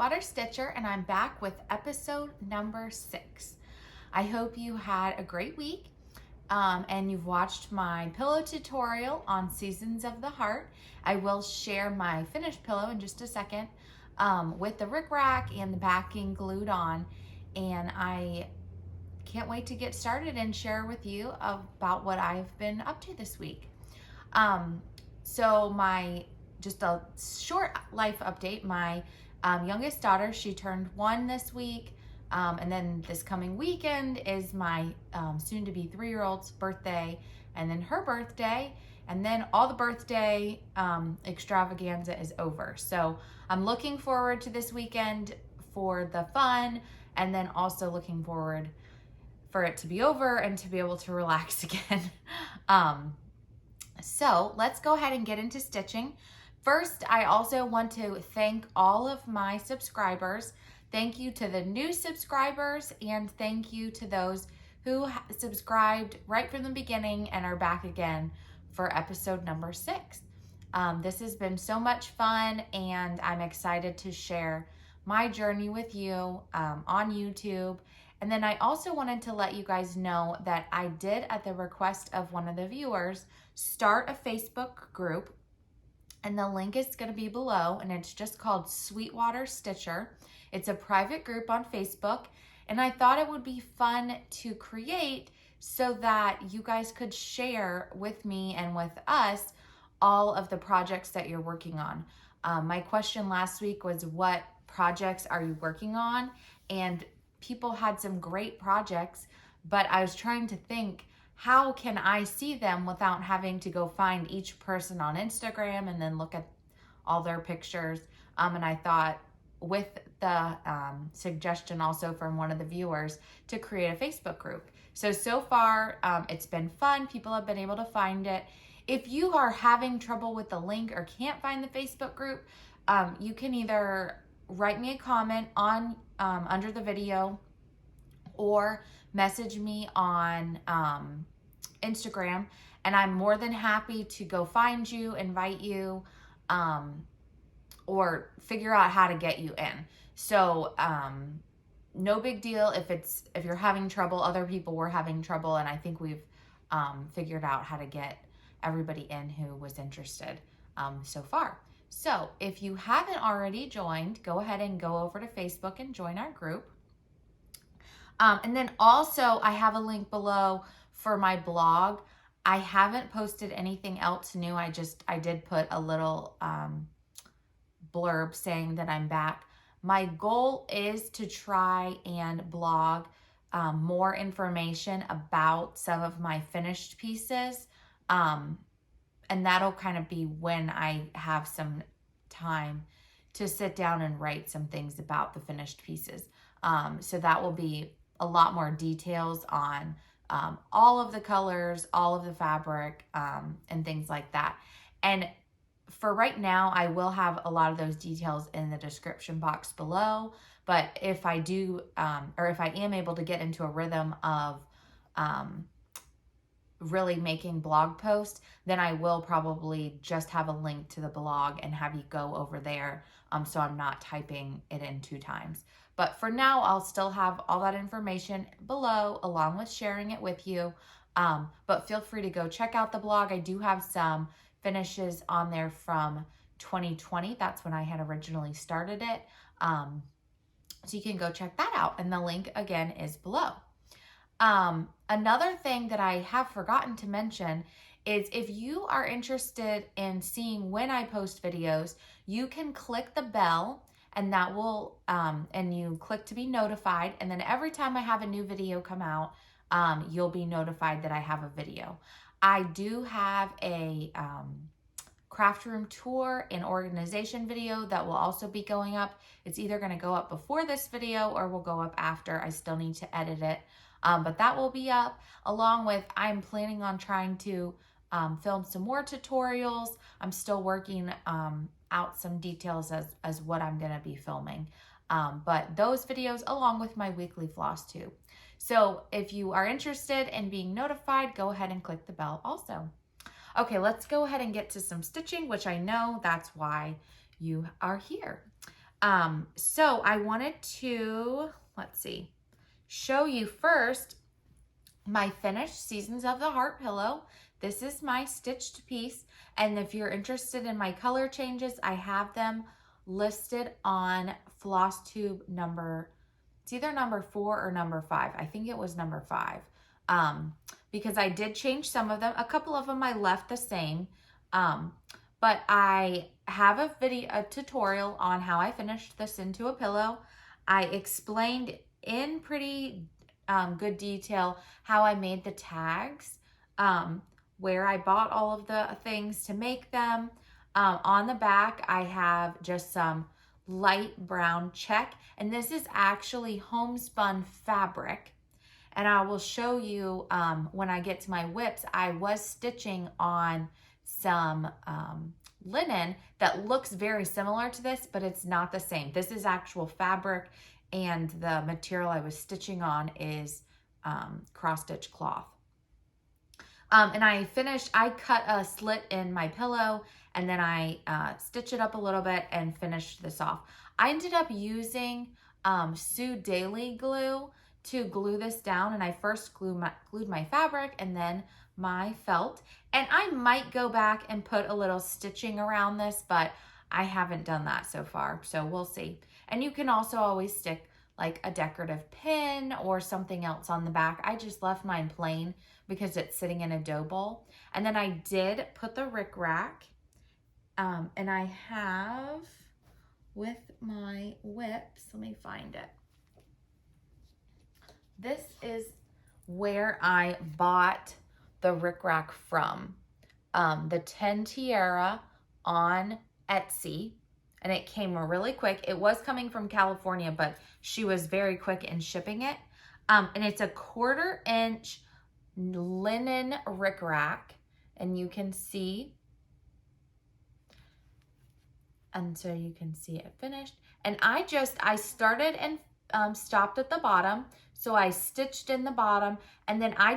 Sweetwater Stitcher, and I'm back with episode number 6. I hope you had a great week and you've watched my pillow tutorial on Seasons of the Heart. I will share my finished pillow in just a second with the Ric Rac and the backing glued on, and I can't wait to get started and share with you about what I've been up to this week. Just a short life update. My youngest daughter, she turned 1 this week, and then this coming weekend is my soon-to-be 3-year-old's birthday, and then her birthday, and then all the birthday extravaganza is over. So I'm looking forward to this weekend for the fun, and then also looking forward for it to be over and to be able to relax again. So let's go ahead and get into stitching. First, I also want to thank all of my subscribers. Thank you to the new subscribers, and thank you to those who subscribed right from the beginning and are back again for episode number 6. This has been so much fun, and I'm excited to share my journey with you on YouTube. And then I also wanted to let you guys know that I did, at the request of one of the viewers, start a Facebook group, and the link is going to be below, and it's just called Sweetwater Stitcher. It's a private group on Facebook, and I thought it would be fun to create so that you guys could share with me and with us all of the projects that you're working on. My question last week was, what projects are you working on? And people had some great projects, but I was trying to think, how can I see them without having to go find each person on Instagram and then look at all their pictures? And I thought, with the suggestion also from one of the viewers, to create a Facebook group. So far, it's been fun. People have been able to find it. If you are having trouble with the link or can't find the Facebook group, you can either write me a comment on under the video, or message me on Instagram, and I'm more than happy to go find you, invite you, or figure out how to get you in. So no big deal if you're having trouble. Other people were having trouble, and I think we've figured out how to get everybody in who was interested so far. So if you haven't already joined, go ahead and go over to Facebook and join our group. And then also, I have a link below for my blog. I haven't posted anything else new. I did put a little blurb saying that I'm back. My goal is to try and blog more information about some of my finished pieces. And that'll kind of be when I have some time to sit down and write some things about the finished pieces. So that will be a lot more details on all of the colors, all of the fabric, and things like that. And for right now, I will have a lot of those details in the description box below. But if I do, or if I am able to get into a rhythm of really making blog posts, then I will probably just have a link to the blog and have you go over there, so I'm not typing it in 2 times. But for now, I'll still have all that information below, along with sharing it with you. But feel free to go check out the blog. I do have some finishes on there from 2020. That's when I had originally started it. So you can go check that out. And the link, again, is below. Another thing that I have forgotten to mention is, if you are interested in seeing when I post videos, you can click the bell, and that will, and you click to be notified. And then every time I have a new video come out, you'll be notified that I have a video. I do have a craft room tour and organization video that will also be going up. It's either going to go up before this video or will go up after. I still need to edit it. But that will be up, along with, I'm planning on trying to film some more tutorials. I'm still working out some details as what I'm going to be filming. But those videos, along with my weekly Flosstube. So if you are interested in being notified, go ahead and click the bell also. Okay, let's go ahead and get to some stitching, which I know that's why you are here. So I wanted to, let's see, show you first my finished Seasons of the Heart pillow. This is my stitched piece. And if you're interested in my color changes, I have them listed on Flosstube it's either number 4 or number 5. I think it was number 5. Because I did change some of them. A couple of them I left the same. But I have a tutorial on how I finished this into a pillow. I explained in pretty good detail how I made the tags, where I bought all of the things to make them. On the back, I have just some light brown check, and this is actually homespun fabric. And I will show you when I get to my whips. I was stitching on some linen that looks very similar to this, but it's not the same. This is actual fabric, and the material I was stitching on is cross-stitch cloth. And I cut a slit in my pillow, and then I stitched it up a little bit and finished this off. I ended up using Sue Daily glue to glue this down, and I first glued my fabric and then my felt. And I might go back and put a little stitching around this, but I haven't done that so far, so we'll see. And you can also always stick like a decorative pin or something else on the back. I just left mine plain because it's sitting in a dough bowl. And then I did put the Ric Rac, and I have with my whips, let me find it. This is where I bought the Ric Rac from, the Tin Tiara on Etsy, and it came really quick. It was coming from California, but she was very quick in shipping it. And it's a 1/4 inch linen Ric Rac, and you can see, and so you can see it finished. And I started and stopped at the bottom. So I stitched in the bottom, and then I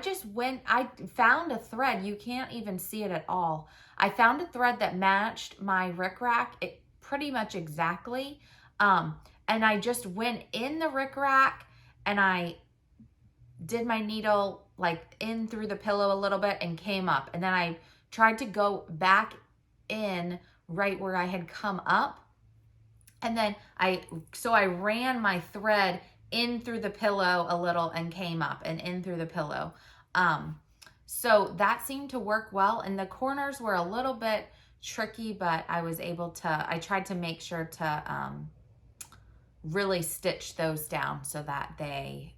found a thread. You can't even see it at all. I found a thread that matched my Ric Rac pretty much exactly. And I just went in the Ric Rac, and I did my needle like in through the pillow a little bit and came up. And then I tried to go back in right where I had come up. And then I ran my thread in through the pillow a little and came up and in through the pillow. So that seemed to work well. And the corners were a little bit tricky, but I tried to make sure to really stitch those down so that they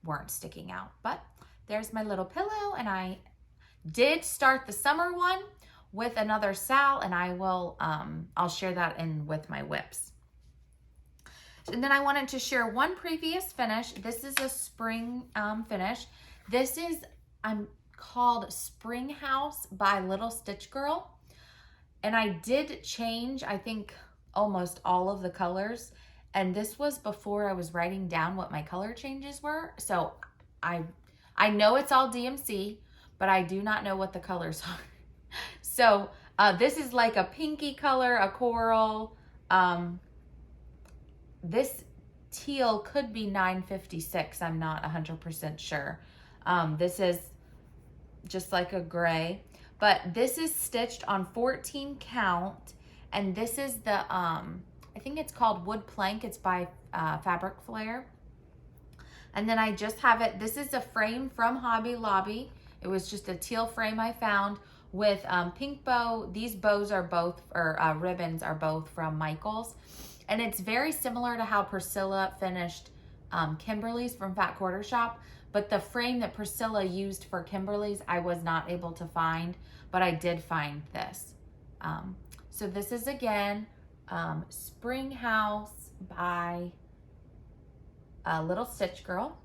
weren't sticking out. But there's my little pillow, and I did start the summer one with another Sal, and I'll share that in with my whips. And then I wanted to share one previous finish. This is a spring finish. This is called Spring House by Little Stitch Girl. And I did change, I think, almost all of the colors. And this was before I was writing down what my color changes were. So I know it's all DMC, but I do not know what the colors are. So this is like a pinky color, a coral. This teal could be 956. I'm not 100% sure. This is just like a gray, but this is stitched on 14 count. And this is the, I think it's called Wood Plank. It's by Fabric Flare. And then I just have it. This is a frame from Hobby Lobby. It was just a teal frame I found with pink bow. These bows are both, or ribbons are both from Michaels. And it's very similar to how Priscilla finished Kimberly's from Fat Quarter Shop. But the frame that Priscilla used for Kimberly's, I was not able to find, but I did find this. So this is, again, Spring House by Little Stitch Girl.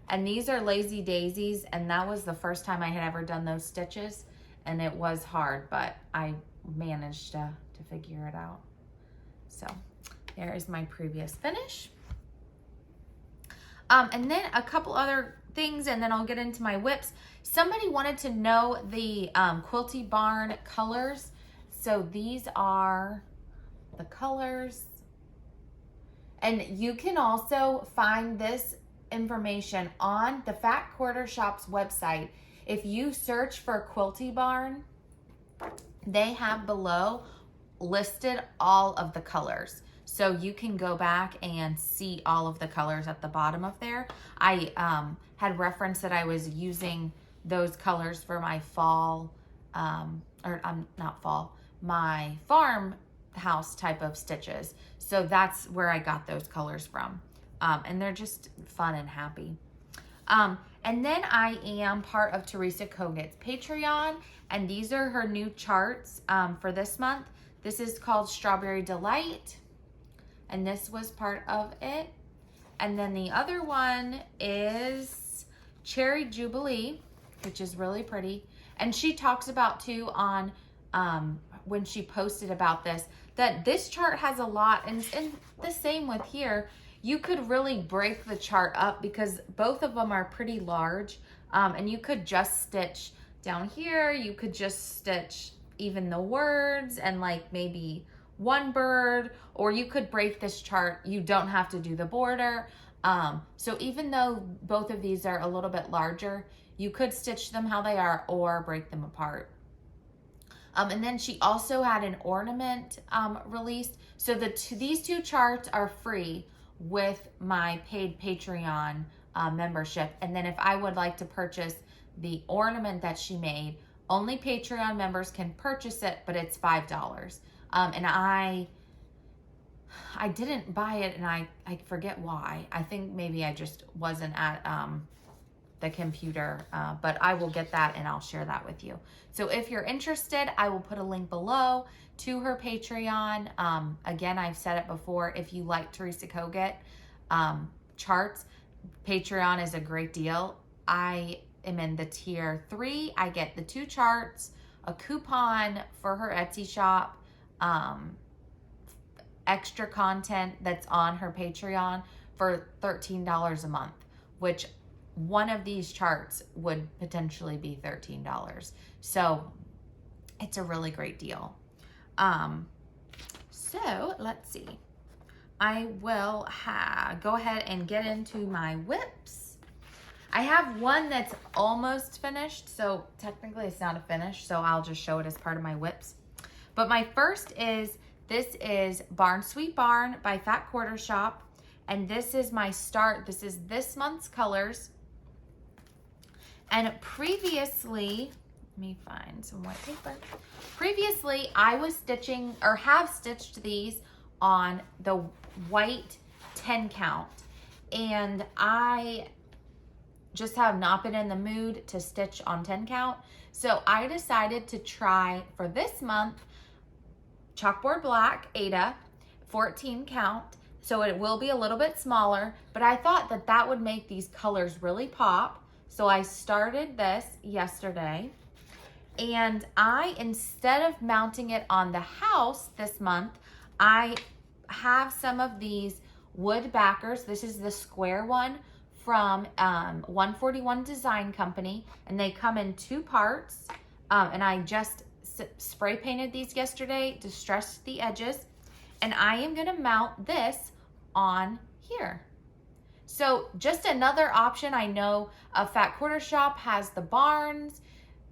And these are Lazy Daisies, and that was the first time I had ever done those stitches. And it was hard, but I managed to figure it out. So there is my previous finish. And then a couple other things, and then I'll get into my whips. Somebody wanted to know the Quilty Barn colors. So these are the colors. And you can also find this information on the Fat Quarter Shop's website. If you search for Quilty Barn, they have below listed all of the colors. So you can go back and see all of the colors at the bottom of there. I had referenced that I was using those colors for my fall, not fall, my farmhouse type of stitches. So that's where I got those colors from. And they're just fun and happy. And then I am part of Teresa Koget's Patreon, and these are her new charts for this month. This is called Strawberry Delight, and this was part of it. And then the other one is Cherry Jubilee, which is really pretty. And she talks about too on when she posted about this, that this chart has a lot, and the same with here. You could really break the chart up because both of them are pretty large, and you could just stitch down here. You could just stitch even the words and like maybe one bird, or you could break this chart. You don't have to do the border. So even though both of these are a little bit larger, you could stitch them how they are or break them apart. And then she also had an ornament released. So these two charts are free with my paid Patreon membership. And then if I would like to purchase the ornament that she made, only Patreon members can purchase it, but it's $5. And I didn't buy it, and I forget why. I think maybe I just wasn't at the computer, but I will get that and I'll share that with you. So if you're interested, I will put a link below to her Patreon. Again, I've said it before, if you like Teresa Koget charts, Patreon is a great deal. I am in the tier 3. I get the 2 charts, a coupon for her Etsy shop, extra content that's on her Patreon for $13 a month, which one of these charts would potentially be $13. So it's a really great deal. So let's see. I will go ahead and get into my whips. I have one that's almost finished, so technically it's not a finish, so I'll just show it as part of my whips. But my first is, this is Sweet Barn by Fat Quarter Shop, and this is my start. This is this month's colors. And previously, let me find some white paper. Previously, I was stitching, or have stitched these on the white 10 count. And I just have not been in the mood to stitch on 10 count. So I decided to try, for this month, Chalkboard Black Ada 14 count. So it will be a little bit smaller, but I thought that that would make these colors really pop. So I started this yesterday, and instead of mounting it on the house this month, I have some of these wood backers. This is the square one from 141 Design Company, and they come in 2 parts. And I just spray painted these yesterday, distressed the edges, and I am gonna mount this on here. So just another option. I know a Fat Quarter Shop has the barns.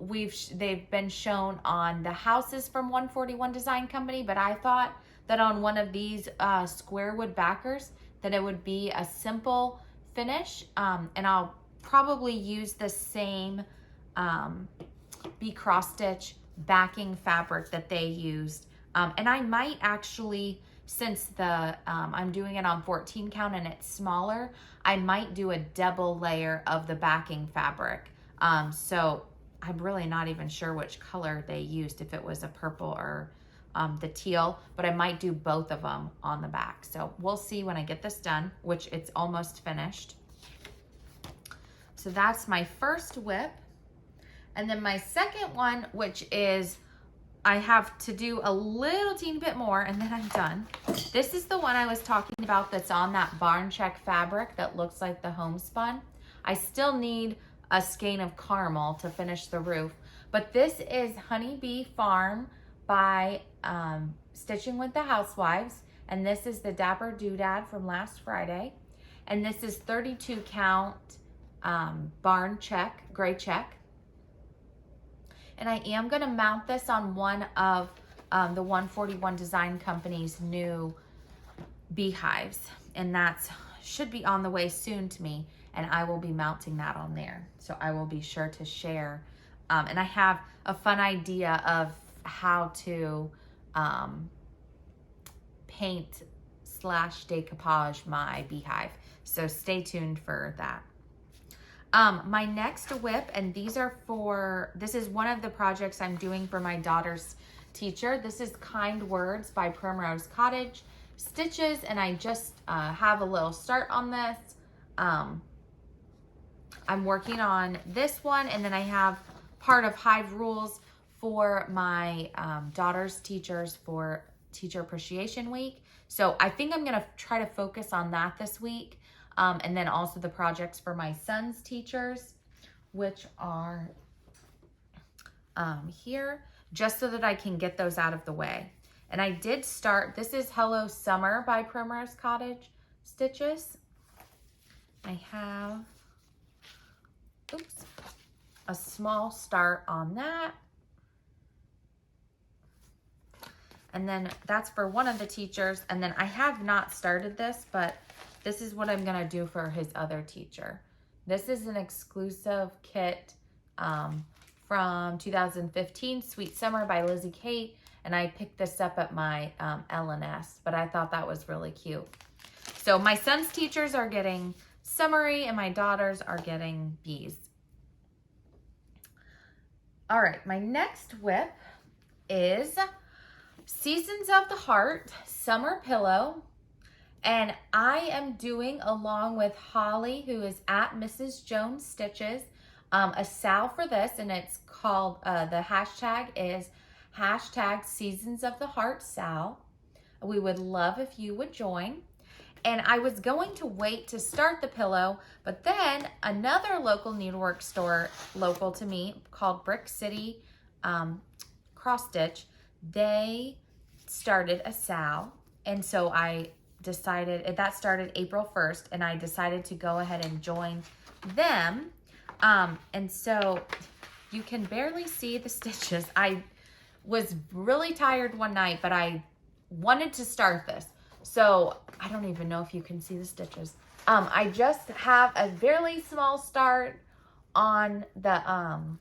They've been shown on the houses from 141 Design Company, but I thought that on one of these square wood backers that it would be a simple finish, and I'll probably use the same Be Cross Stitch backing fabric that they used, and I might actually, since I'm doing it on 14 count and it's smaller, I might do a double layer of the backing fabric. So I'm really not even sure which color they used, if it was a purple or the teal, but I might do both of them on the back. So we'll see when I get this done, which it's almost finished. So that's my first whip. And then my second one, which is, I have to do a little teeny bit more and then I'm done. This is the one I was talking about that's on that barn check fabric that looks like the homespun. I still need a skein of caramel to finish the roof, but this is Honeybee Farm by Stitching with the Housewives, And this is the Dapper Doodad from last Friday. And this is 32 count barn check, gray check. And I am gonna mount this on one of the 141 Design Company's new beehives. And that should be on the way soon to me. And I will be mounting that on there. So I will be sure to share. And I have a fun idea of how to paint / decoupage my beehive. So stay tuned for that. My next whip, and these are this is one of the projects I'm doing for my daughter's teacher. This is Kind Words by Primrose Cottage Stitches, and I just have a little start on this. I'm working on this one, and then I have part of Hive Rules for my daughter's teachers for Teacher Appreciation Week. So I think I'm gonna try to focus on that this week. And then also the projects for my son's teachers, which are here, just so that I can get those out of the way. And I did start, this is Hello Summer by Primrose Cottage Stitches. I have, a small start on that. And then that's for one of the teachers. And then I have not started this, but this is what I'm gonna do for his other teacher. This is an exclusive kit from 2015, Sweet Summer by Lizzie Kate. And I picked this up at my L&S, but I thought that was really cute. So my son's teachers are getting summery and my daughters are getting bees. All right, my next whip is Seasons of the Heart Summer Pillow. And I am doing, along with Holly, who is at Mrs. Jones Stitches, a sal for this, and it's called, the hashtag is #Seasons of the Heart Sal. We would love if you would join. And I was going to wait to start the pillow, but then another local needlework store local to me called Brick City Cross Stitch, they started a sal. And so I decided, that started April 1st, and I decided to go ahead and join them. And so you can barely see the stitches. I was really tired one night, but I wanted to start this. So I don't even know if you can see the stitches. I just have a fairly small start on the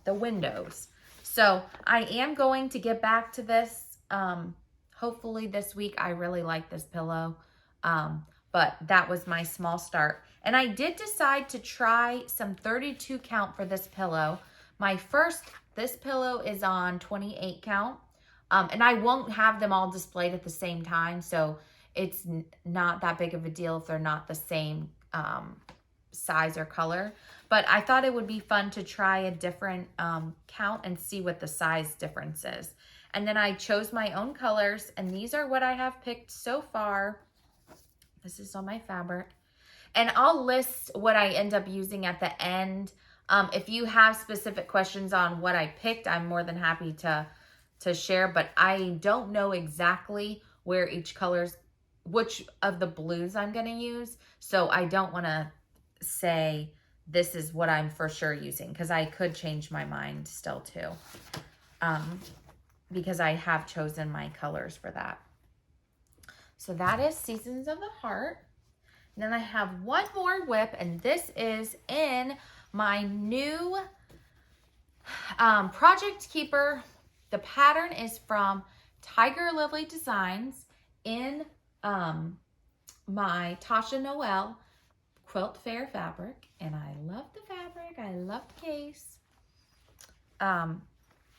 windows. So I am going to get back to this. Hopefully this week. I really like this pillow. But that was my small start. And I did decide to try some 32 count for this pillow. This pillow is on 28 count. And I won't have them all displayed at the same time. So it's not that big of a deal if they're not the same size or color. But I thought it would be fun to try a different count and see what the size difference is. And then I chose my own colors, and these are what I have picked so far. This is on my fabric. And I'll list what I end up using at the end. If you have specific questions on what I picked, I'm more than happy to share, but I don't know exactly where which of the blues I'm going to use. So I don't want to say this is what I'm for sure using, because I could change my mind still too. Because I have chosen my colors for that. So that is Seasons of the Heart. And then I have one more whip, and this is in my new Project Keeper. The pattern is from Tiger Lily Designs in my Tasha Noel Quilt Fair fabric. And I love the fabric. I love the case.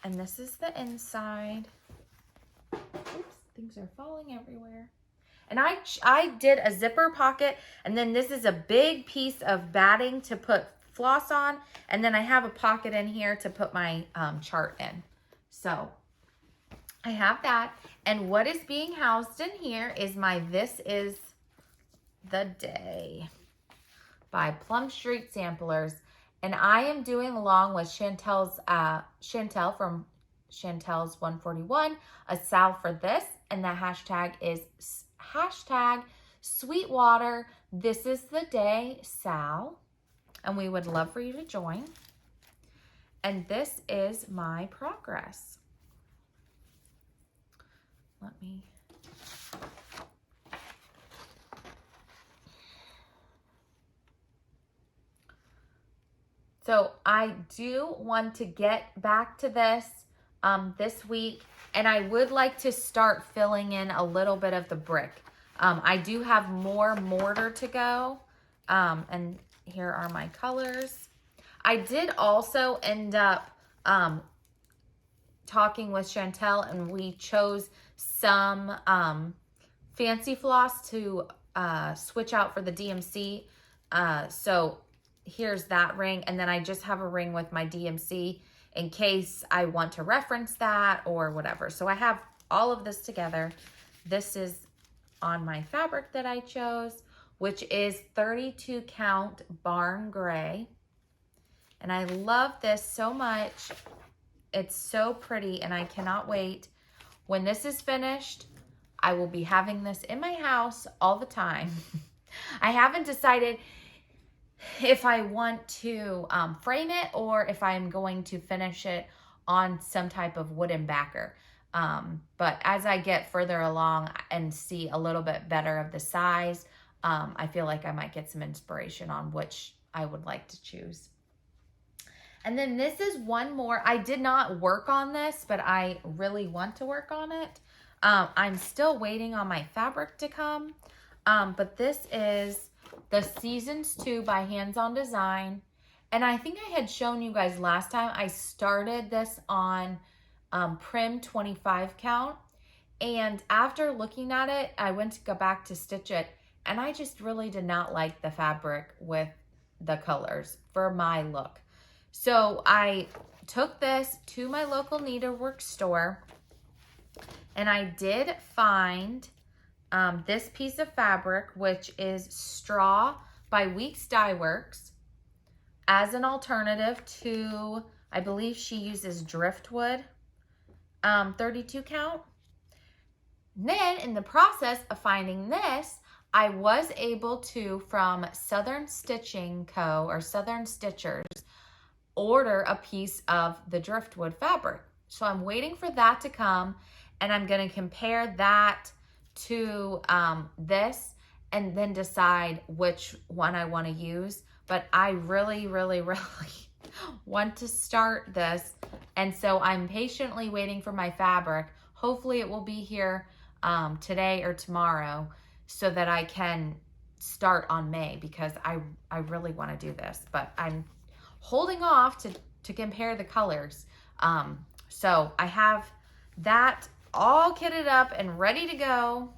And this is the inside. Oops, things are falling everywhere. And I did a zipper pocket, and then this is a big piece of batting to put floss on, and then I have a pocket in here to put my chart in. So I have that, and what is being housed in here is my This Is the Day by Plum Street Samplers. And I am doing, along with Chantel from Chantel's 141, a sal for this. and the hashtag is hashtag Sweetwater. This is the day, Sal, and we would love for you to join. And this is my progress. Let me... So I do want to get back to this this week, and I would like to start filling in a little bit of the brick. I do have more mortar to go, and here are my colors. I did also end up talking with Chantel, and we chose some fancy floss to switch out for the DMC. So here's that ring, and then I just have a ring with my DMC in case I want to reference that or whatever. So I have all of this together. This is on my fabric that I chose, which is 32 count barn gray. And I love this so much. It's so pretty, and I cannot wait. When this is finished, I will be having this in my house all the time. I haven't decided if I want to frame it or if I'm going to finish it on some type of wooden backer. But as I get further along and see a little bit better of the size, I feel like I might get some inspiration on which I would like to choose. And then this is one more. I did not work on this, but I really want to work on it. I'm still waiting on my fabric to come. But this is the Seasons 2 by Hands On Design. And I think I had shown you guys last time. I started this on Prim 25 count. And after looking at it, I went to go back to stitch it. And I just really did not like the fabric with the colors for my look. So I took this to my local needlework store. And I did find this piece of fabric, which is Straw by Weeks Dye Works, as an alternative to, I believe she uses driftwood, 32 count. Then in the process of finding this, I was able to, from Southern Stitching Co. or Southern Stitchers, order a piece of the driftwood fabric. So I'm waiting for that to come, and I'm going to compare that to this and then decide which one I want to use. But I really, really, really want to start this. And so I'm patiently waiting for my fabric. Hopefully it will be here today or tomorrow so that I can start on May, because I really want to do this. But I'm holding off to compare the colors. So I have that all kitted up and ready to go.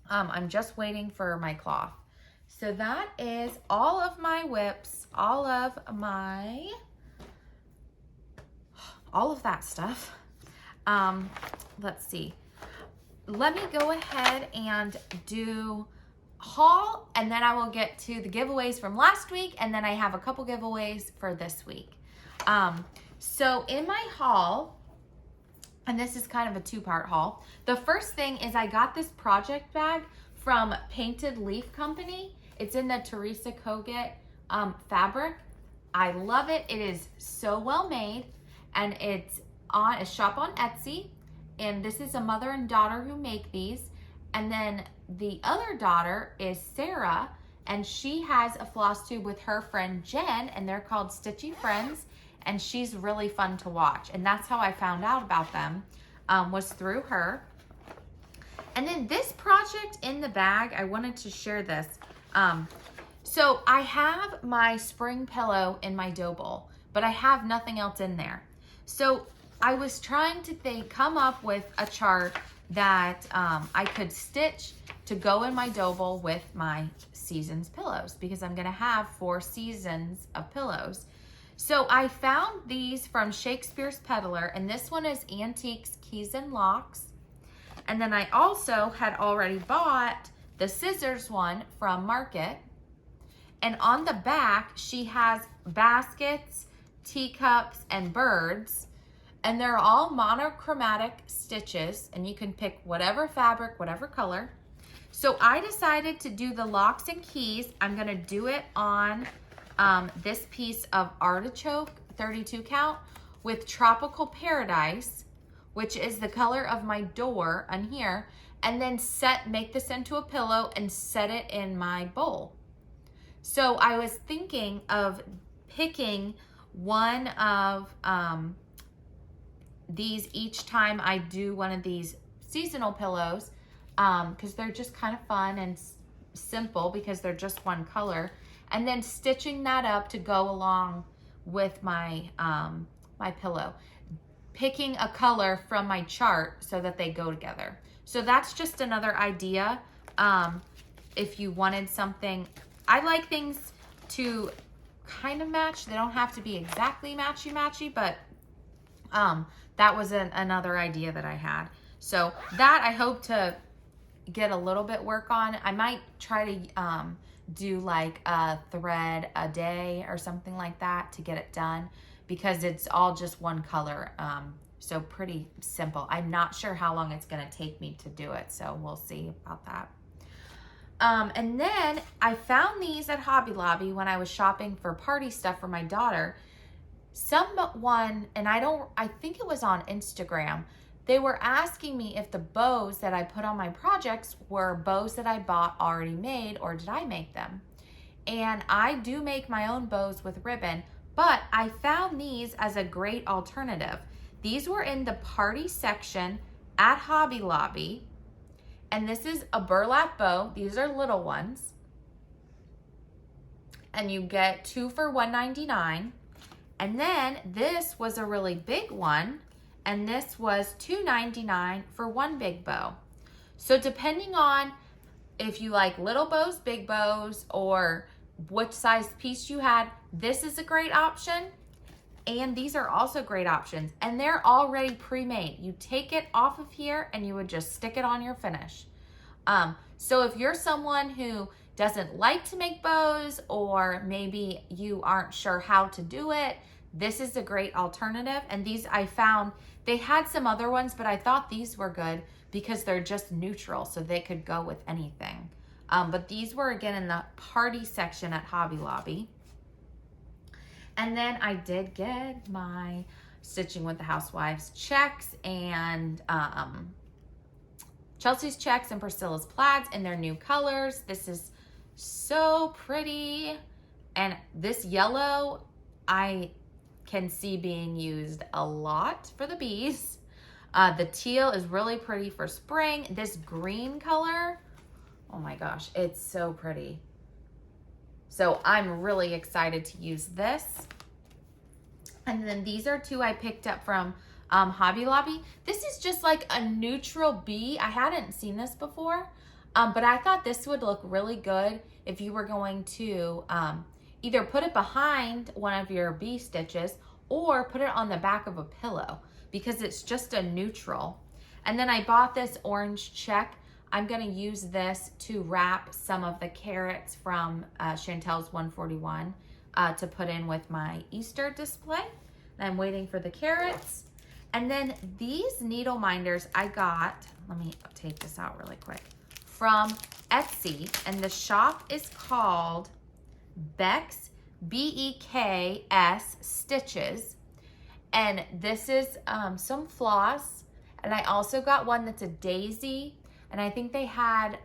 I'm just waiting for my cloth. So that is all of my whips, all of that stuff. Let's see. Let me go ahead and do haul, and then I will get to the giveaways from last week, and then I have a couple giveaways for this week. So in my haul, and this is kind of a two-part haul. The first thing is I got this project bag from Painted Leaf Company. It's in the Teresa Kogut fabric. I love it. It is so well made, and it's on a shop on Etsy. And this is a mother and daughter who make these. And then the other daughter is Sarah, and she has a floss tube with her friend Jen, and they're called Stitchy Friends. And she's really fun to watch. And that's how I found out about them, was through her. And then this project in the bag, I wanted to share this. So I have my spring pillow in my dough bowl, but I have nothing else in there. So I was trying to come up with a chart that I could stitch to go in my dough bowl with my seasons pillows, because I'm gonna have 4 seasons of pillows. So I found these from Shakespeare's Peddler, and this one is Antiques, Keys, and Locks. And then I also had already bought the scissors one from Market. And on the back, she has baskets, teacups, and birds. And they're all monochromatic stitches, and you can pick whatever fabric, whatever color. So I decided to do the locks and keys. I'm gonna do it on this piece of artichoke 32 count with Tropical Paradise, which is the color of my door on here, and then make this into a pillow and set it in my bowl. So I was thinking of picking one of these each time I do one of these seasonal pillows, because they're just kind of fun and simple because they're just one color, and then stitching that up to go along with my my pillow, picking a color from my chart so that they go together. So that's just another idea. If you wanted something, I like things to kind of match. They don't have to be exactly matchy-matchy, but that was another idea that I had. So that I hope to get a little bit work on. I might try to do like a thread a day or something like that to get it done, because it's all just one color. So pretty simple. I'm not sure how long it's gonna take me to do it, so we'll see about that. And then I found these at Hobby Lobby when I was shopping for party stuff for my daughter. Someone, and I think it was on Instagram, they were asking me if the bows that I put on my projects were bows that I bought already made, or did I make them? And I do make my own bows with ribbon, but I found these as a great alternative. These were in the party section at Hobby Lobby. And this is a burlap bow. These are little ones. And you get 2 for $1.99. And then this was a really big one. And this was $2.99 for one big bow. So depending on if you like little bows, big bows, or which size piece you had, this is a great option. And these are also great options, and they're already pre-made. You take it off of here and you would just stick it on your finish. So if you're someone who doesn't like to make bows, or maybe you aren't sure how to do it, this is a great alternative. And these, I found, they had some other ones, but I thought these were good because they're just neutral, so they could go with anything. But these were, again, in the party section at Hobby Lobby. And then I did get my Stitching with the Housewives checks and Chelsea's checks and Priscilla's plaids in their new colors. This is so pretty. And this yellow, I can see being used a lot for the bees. The teal is really pretty for spring. This green color, oh my gosh, it's so pretty. So I'm really excited to use this. And then these are 2 I picked up from Hobby Lobby. This is just like a neutral bee. I hadn't seen this before, but I thought this would look really good if you were going to either put it behind one of your bee stitches or put it on the back of a pillow, because it's just a neutral. And then I bought this orange check. I'm gonna use this to wrap some of the carrots from Chantel's 141 to put in with my Easter display. And I'm waiting for the carrots. And then these needle minders I got, let me take this out really quick, from Etsy. And the shop is called Beks, B-E-K-S Stitches. And this is some floss. And I also got one that's a daisy. And I think they had,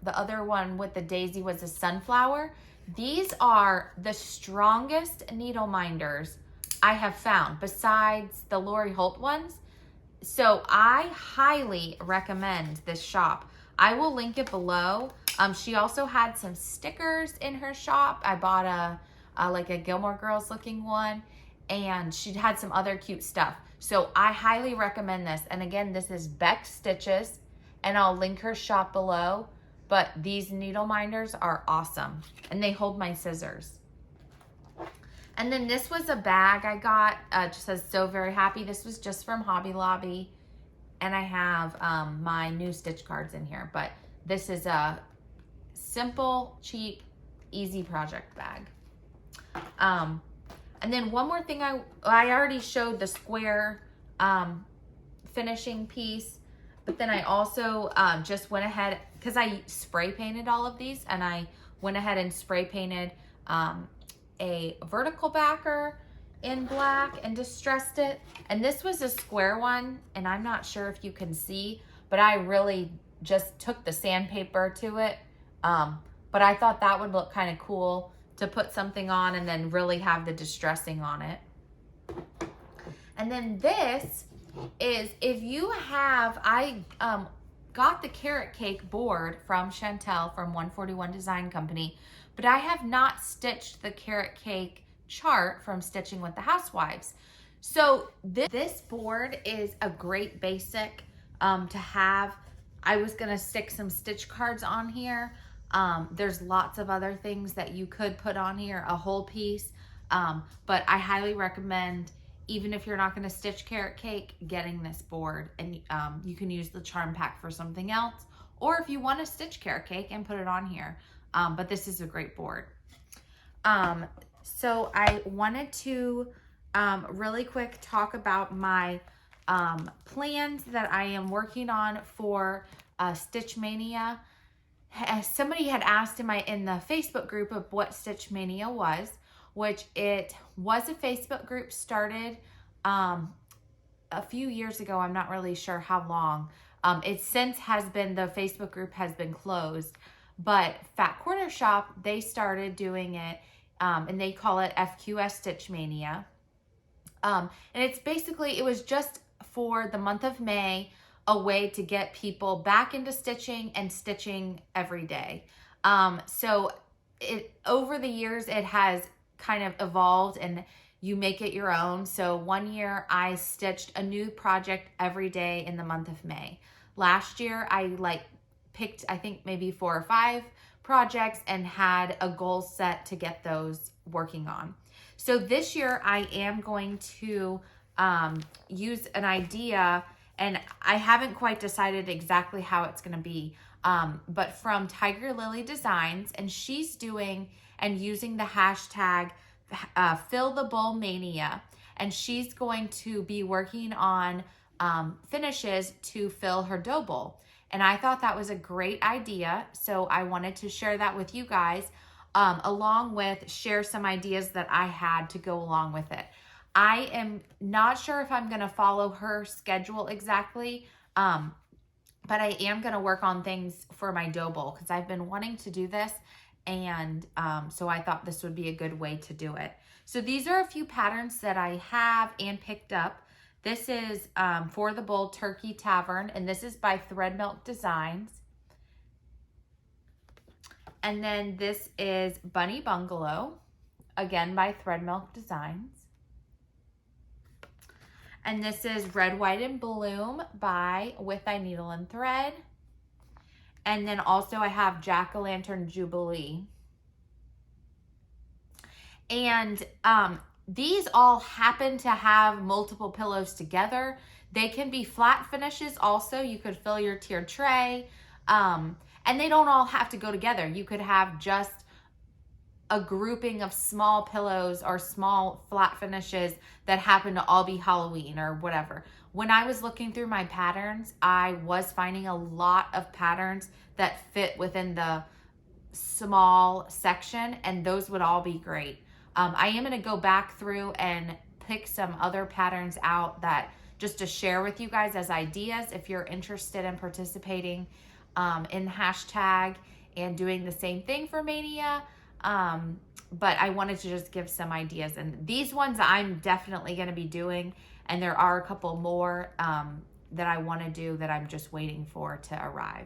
the other one with the daisy was a sunflower. These are the strongest needle minders I have found, besides the Lori Holt ones. So I highly recommend this shop. I will link it below. She also had some stickers in her shop. I bought like a Gilmore Girls looking one, and she had some other cute stuff. So I highly recommend this. And again, this is Beksstitches, and I'll link her shop below. But these needle minders are awesome, and they hold my scissors. And then this was a bag I got, just says So Very Happy. This was just from Hobby Lobby, and I have my new stitch cards in here. But this is a simple, cheap, easy project bag. And then one more thing, I already showed the square finishing piece. But then I also just went ahead, because I spray painted all of these, and I went ahead and spray painted a vertical backer in black and distressed it. And this was a square one, and I'm not sure if you can see, but I really just took the sandpaper to it. But I thought that would look kind of cool to put something on and then really have the distressing on it. And then this is, if you have, I got the carrot cake board from Chantel from 141 Design Company, but I have not stitched the carrot cake chart from Stitching with the Housewives. So this board is a great basic to have. I was gonna stick some stitch cards on here. There's lots of other things that you could put on here, a whole piece, but I highly recommend, even if you're not going to stitch carrot cake, getting this board, and you can use the charm pack for something else, or if you want to stitch carrot cake and put it on here, but this is a great board. So I wanted to really quick talk about my plans that I am working on for Stitch Mania. Somebody had asked in the Facebook group of what Stitch Mania was, which it was a Facebook group started a few years ago. I'm not really sure how long. It since the Facebook group has been closed, but Fat Quarter Shop, they started doing it, and they call it FQS Stitch Mania. And it's basically, it was just for the month of May, a way to get people back into stitching and stitching every day. So over the years, it has kind of evolved and you make it your own. So one year I stitched a new project every day in the month of May. Last year I picked, I think maybe 4 or 5 projects and had a goal set to get those working on. So this year I am going to use an idea, and I haven't quite decided exactly how it's going to be, but from Tiger Lily Designs, and she's doing and using the hashtag Fill the Bowl Mania, and she's going to be working on finishes to fill her dough bowl. And I thought that was a great idea, so I wanted to share that with you guys, along with share some ideas that I had to go along with it. I am not sure if I'm going to follow her schedule exactly, but I am going to work on things for my dough bowl because I've been wanting to do this, and so I thought this would be a good way to do it. So these are a few patterns that I have and picked up. This is For the Bowl Turkey Tavern, and this is by Thread Milk Designs. And then this is Bunny Bungalow, again by Thread Milk Designs. And this is Red, White, and Bloom by With Thy Needle and Thread. And then also I have Jack-O-Lantern Jubilee. And these all happen to have multiple pillows together. They can be flat finishes also. You could fill your tiered tray. And they don't all have to go together. You could have just a grouping of small pillows or small flat finishes that happen to all be Halloween or whatever. When I was looking through my patterns, I was finding a lot of patterns that fit within the small section, and those would all be great. I am going to go back through and pick some other patterns out that just to share with you guys as ideas if you're interested in participating in the hashtag and doing the same thing for Mania. But I wanted to just give some ideas, and these ones I'm definitely going to be doing, and there are a couple more that I want to do that I'm just waiting for to arrive.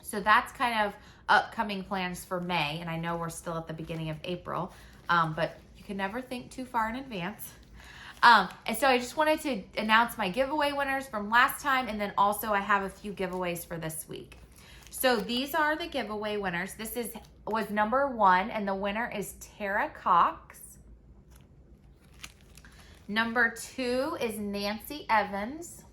So that's kind of upcoming plans for May, and I know we're still at the beginning of April, but you can never think too far in advance. And so I just wanted to announce my giveaway winners from last time, and then also I have a few giveaways for this week. So these are the giveaway winners. This was number 1, and the winner is Tara Cox. Number 2 is Nancy Evans.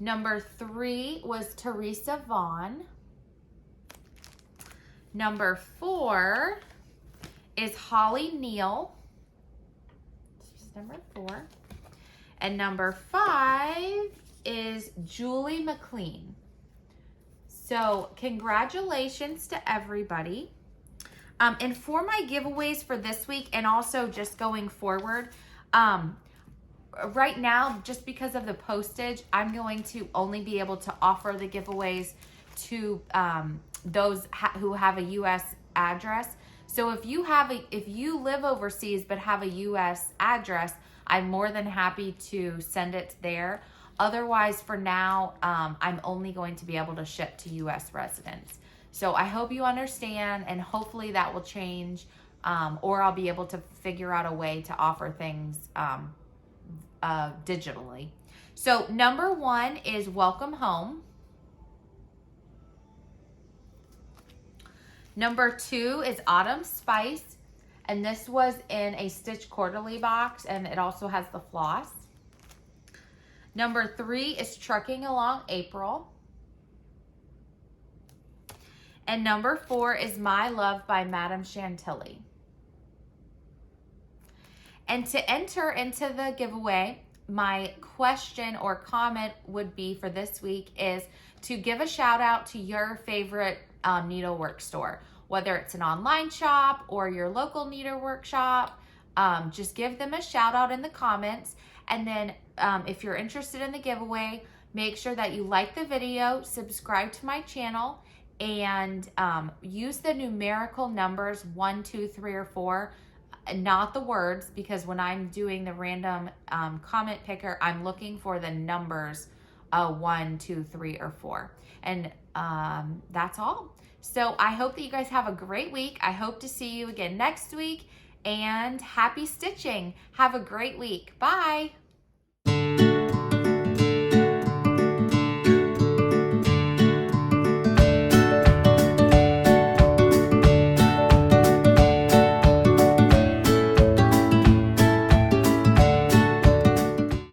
Number 3 was Teresa Vaughn. Number 4 is Holly Neal. number 4. And number 5 is Julie McLean. So congratulations to everybody. And for my giveaways for this week and also just going forward, right now, just because of the postage, I'm going to only be able to offer the giveaways to those who have a U.S. address. So if you live overseas but have a U.S. address, I'm more than happy to send it there. Otherwise, for now, I'm only going to be able to ship to U.S. residents. So I hope you understand, and hopefully that will change, or I'll be able to figure out a way to offer things digitally. So number 1 is Welcome Home. Number 2 is Autumn Spice, and this was in a Stitch Quarterly box, and it also has the floss. Number 3 is Trucking Along April. And number 4 is My Love by Madame Chantilly. And to enter into the giveaway, my question or comment would be for this week is to give a shout out to your favorite needlework store, whether it's an online shop or your local needlework shop. Just give them a shout out in the comments. And then if you're interested in the giveaway, make sure that you like the video, subscribe to my channel, and use the numerical numbers 1, 2, 3, or 4, not the words, because when I'm doing the random comment picker, I'm looking for the numbers 1, 2, 3, or 4. And that's all. So I hope that you guys have a great week. I hope to see you again next week, and happy stitching. Have a great week. Bye.